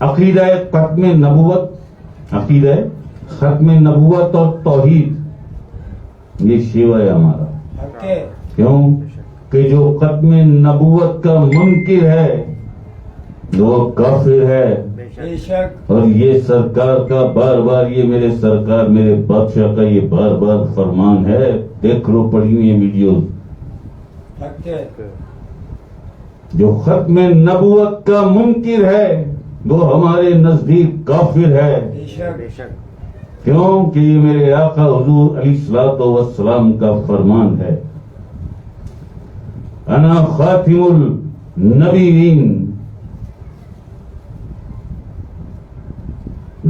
عقیدہ ختم نبوت اور توحید یہ شیوا ہے ہمارا. کیوں کہ جو ختم نبوت کا منکر ہے وہ کافر ہے. اور یہ سرکار کا بار بار یہ میرے سرکار میرے بادشاہ کا یہ بار بار فرمان ہے. دیکھ لو پڑھی ہوئی ویڈیوز. جو ختم نبوت کا منکر ہے وہ ہمارے نزدیک کافر ہے. کیوں کہ یہ میرے آقا حضور علیہ الصلوۃ والسلام کا فرمان ہے. انا خاتم النبیین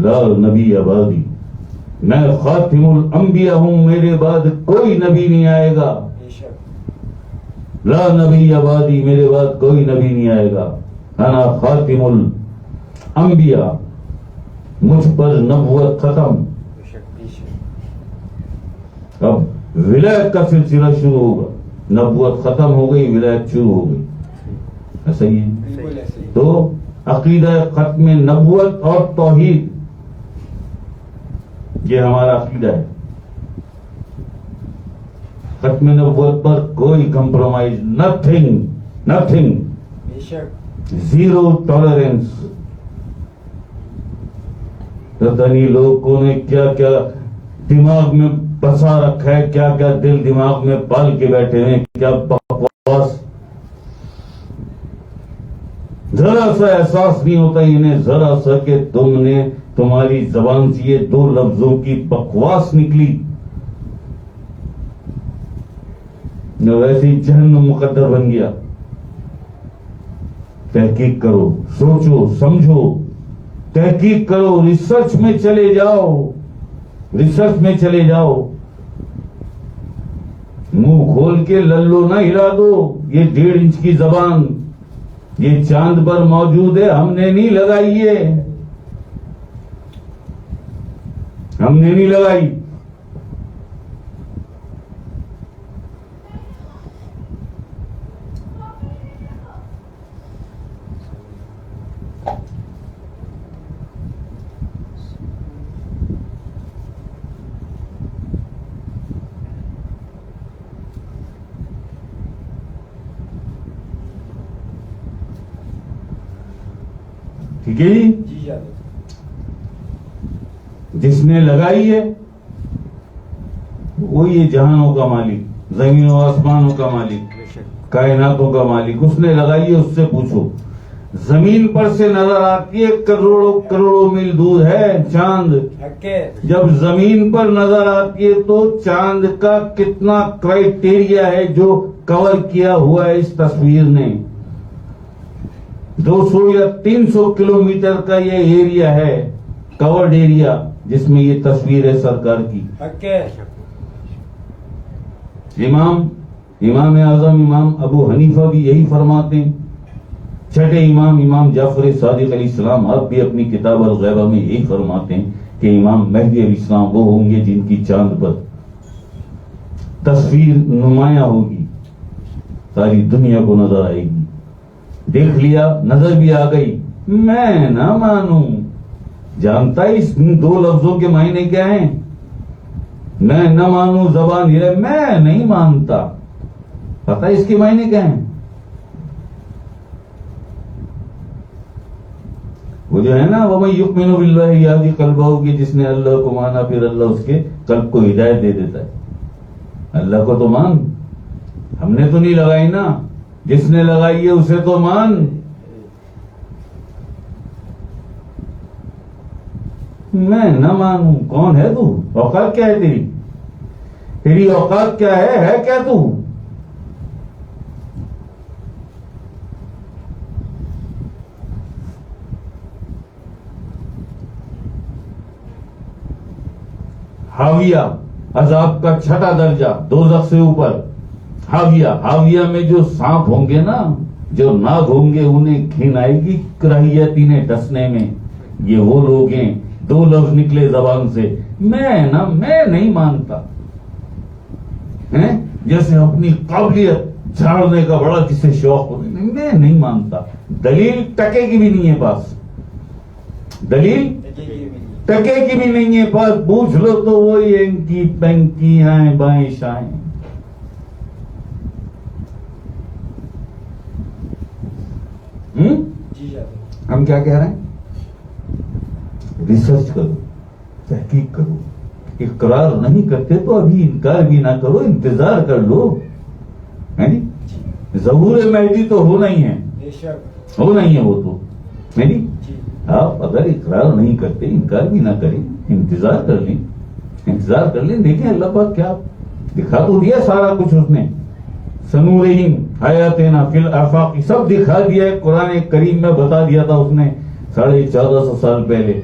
لا نبی بعدی. میں خاتم الانبیاء ہوں، میرے بعد کوئی نبی نہیں آئے گا. لا نبی بعدی، میرے بعد کوئی نبی نہیں آئے گا. انا خاتم الانبیاء، مجھ پر نبوت ختم. اب ولایت کا سلسلہ شروع ہوگا. نبوت ختم ہو گئی، ولایت شروع ہو گئی. ایسا ہی ہے. تو عقیدہ ختم نبوت اور توحید یہ ہمارا عقیدہ ہے. ختم نبوت پر کوئی کمپرومائز، نتھنگ، زیرو ٹالرنس. پتہ نہیں لوگوں نے کیا کیا دماغ میں بسا رکھا ہے، کیا کیا دل دماغ میں پال کے بیٹھے ہیں. کیا بکواس. ذرا سا احساس نہیں ہوتا انہیں، ذرا سا کہ تمہاری زبان سے یہ دو لفظوں کی بکواس نکلی ویسے ہی جہنم مقدر بن گیا. تحقیق کرو، سوچو، سمجھو، تحقیق کرو، ریسرچ میں چلے جاؤ. منہ کھول کے للو نہ ہلا دو. یہ 1.5 انچ کی زبان یہ چاند پر موجود ہے، ہم نے نہیں لگائی. ٹھیک ہے جی. جس نے لگائی ہے وہ یہ جہانوں کا مالک، زمین و آسمانوں کا مالک، کائناتوں کا مالک. اس نے لگائی ہے، اس سے پوچھو. زمین پر سے نظر آتی ہے کروڑوں میل دور ہے چاند. جب زمین پر نظر آتی ہے تو چاند کا کتنا کرائٹیریا ہے جو کور کیا ہوا ہے اس تصویر نے. 200 یا 300 کلومیٹر کا یہ ایریا ہے، کورڈ ایریا، جس میں یہ تصویر ہے سرکار کی. امام اعظم امام ابو حنیفہ بھی یہی فرماتے ہیں. چھٹے امام جعفر صادق علیہ السلام آپ بھی اپنی کتاب الغیبہ میں یہی فرماتے ہیں کہ امام مہدی علیہ السلام وہ ہوں گے جن کی چاند پر تصویر نمایاں ہوگی، ساری دنیا کو نظر آئے گی. دیکھ لیا، نظر بھی آ گئی. میں نہ مانوں. جانتا اس 2 لفظوں کے معنی کیا ہیں؟ میں نہ مانوں زبان یہ ہے، میں نہیں مانتا. پتہ اس کے معنی کیا ہیں؟ وہ جو ہے نا وَمَن يُؤْمِنُ بِاللَّهِ يَهْدِ قَلْبَهُ کہ جس نے اللہ کو مانا پھر اللہ اس کے قلب کو ہدایت دے دیتا ہے. اللہ کو تو مان، ہم نے تو نہیں لگائی نا. جس نے لگائی ہے اسے تو مان. میں نہ مانوں. کون ہے تو؟ اوقات کیا ہے تیری اوقات کیا ہے کیا تو؟ حاویہ، عذاب کا 6واں درجہ، دوزخ سے اوپر. حاویہ میں جو سانپ ہوں گے نا، جو ناگ ہوں گے، انہیں گھن آئے گی کراہیت انہیں ڈسنے میں. یہ وہ لوگ ہیں 2 لفظ نکلے زبان سے، میں نہیں مانتا. جیسے اپنی قابلیت جھاڑنے کا بڑا کسی شوق ہو. میں نہیں مانتا. دلیل ٹکے کی بھی نہیں ہے پاس, دلیل ٹکے کی بھی نہیں ہے پاس. پوچھ لو تو وہی اینکی پینکی ہیں بائیں شائیں. ہم کیا کہہ رہے ہیں؟ ریسرچ کرو, تحقیق کرو. اقرار نہیں کرتے تو ابھی انکار بھی نہ کرو, انتظار کر لو. ظہور مہدی تو ہونا ہی ہے, ہونا ہی ہے وہ تو. آپ اگر اقرار نہیں کرتے, انکار بھی نہ کریں, انتظار کر لیں, انتظار کر لیں. دیکھیں اللہ پاک کیا دکھا تو دیا سارا کچھ اس نے. سنورہم حیاتنا فی الآفاق, سب دکھا دیا ہے. قرآن کریم میں بتا دیا تھا اس نے 1450 سال پہلے.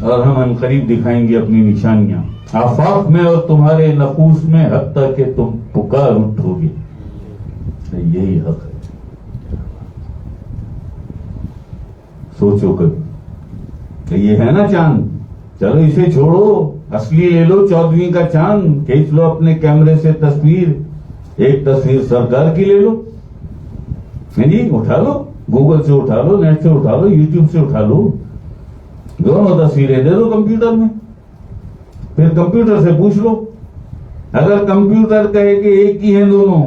اور ہم ان قریب دکھائیں گے اپنی نشانیاں آفاق میں اور تمہارے نفوس میں, حتیٰ کہ تم پکار اٹھو گے. یہی حق ہے. سوچو کبھی کہ یہ ہے نا چاند, چلو اسے چھوڑو, اصلی لے لو 14ویں کا چاند. کھینچ لو اپنے کیمرے سے تصویر, ایک تصویر سرکار کی لے لو, اٹھا لو, گوگل سے اٹھا لو, نیٹ سے اٹھا لو, یوٹیوب سے اٹھا لو, دونوں تصویریں دے دو کمپیوٹر میں. پھر کمپیوٹر سے پوچھ لو, اگر کمپیوٹر کہے کہ ایک ہی ہیں دونوں,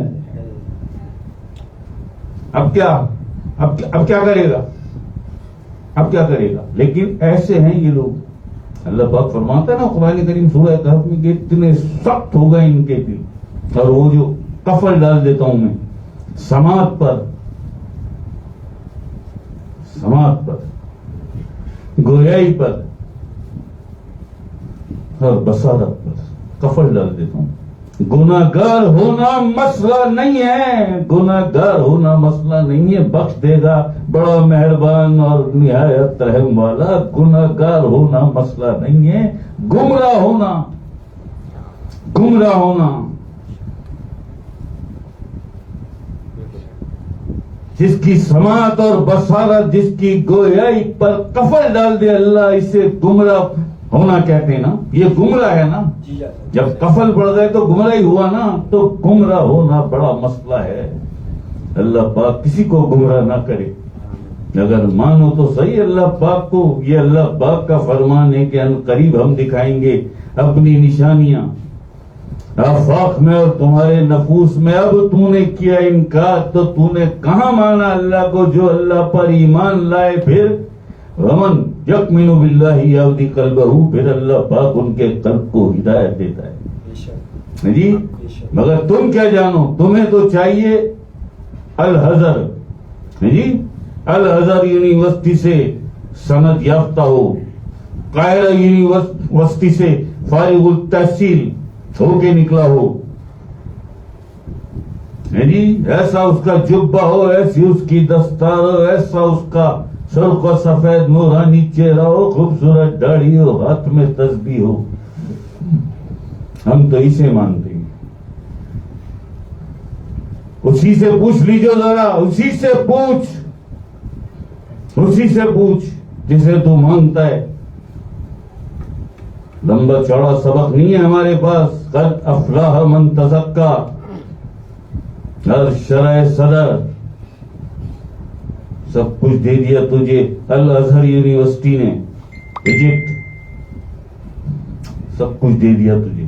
اب کیا کرے گا, اب کیا کرے گا. لیکن ایسے ہیں یہ لوگ. اللہ پاک فرماتا ہے نا قرآن کریم سورہ کہف میں کہ اتنے سخت ہو گئے ان کے دل, اور وہ جو کفر ڈال دیتا ہوں میں سماعت پر, سماعت پر, گویائی پر اور بصارت پر کفر ڈال دیتا ہوں. گناہگار ہونا مسئلہ نہیں ہے, گناہگار ہونا مسئلہ نہیں ہے. بخش دے گا, بڑا مہربان اور نہایت رحم والا. گناہگار ہونا مسئلہ نہیں ہے, گمراہ ہونا, گمراہ ہونا. جس کی سماعت اور بصارت, جس کی گویائی پر کفر ڈال دے اللہ, اسے گمراہ ہونا کہتے ہیں نا. یہ گمراہ ہے نا. جب کفل پڑ گئے تو گمراہی ہوا نا. تو گمراہ ہونا بڑا مسئلہ ہے. اللہ پاک کسی کو گمراہ نہ کرے. اگر مانو تو صحیح اللہ پاک کو. یہ اللہ پاک کا فرمان ہے کہ ان قریب ہم دکھائیں گے اپنی نشانیاں آفاق میں اور تمہارے نفوس میں. اب تو نے کیا انکار تو تو نے کہاں مانا اللہ کو جو اللہ پر ایمان لائے. پھر ومن یؤمن باللہ یہدی قلبہ, پھر اللہ پاک ان کے قلب کو ہدایت دیتا ہے. جی مگر تم کیا جانو, تمہیں تو چاہیے الازہر, جی الازہر یونیورسٹی سے سند یافتہ ہو, قاہرہ یونیورسٹی سے فارغ التحصیل ہو کے نکلا ہو, جی ایسا اس کا جبہ ہو, ایسی اس کی دستار ہو, ایسا اس کا سرخ و سفید نورانی چہرہ ہو, خوبصورت داڑھی ہو, ہاتھ میں تسبیح ہو. ہم تو اسے مانتے ہیں. اسی سے پوچھ لیجو ذرا, اسی سے پوچھ, اسی سے پوچھ جسے تو مانتا ہے. لمبا چوڑا سبق نہیں ہے ہمارے پاس. قد افلاح من تزکا, ہر شرح صدر سب کچھ دے دیا تجھے. الازہر یونیورسٹی نے, ایجپٹ, سب کچھ دے دیا تجھے.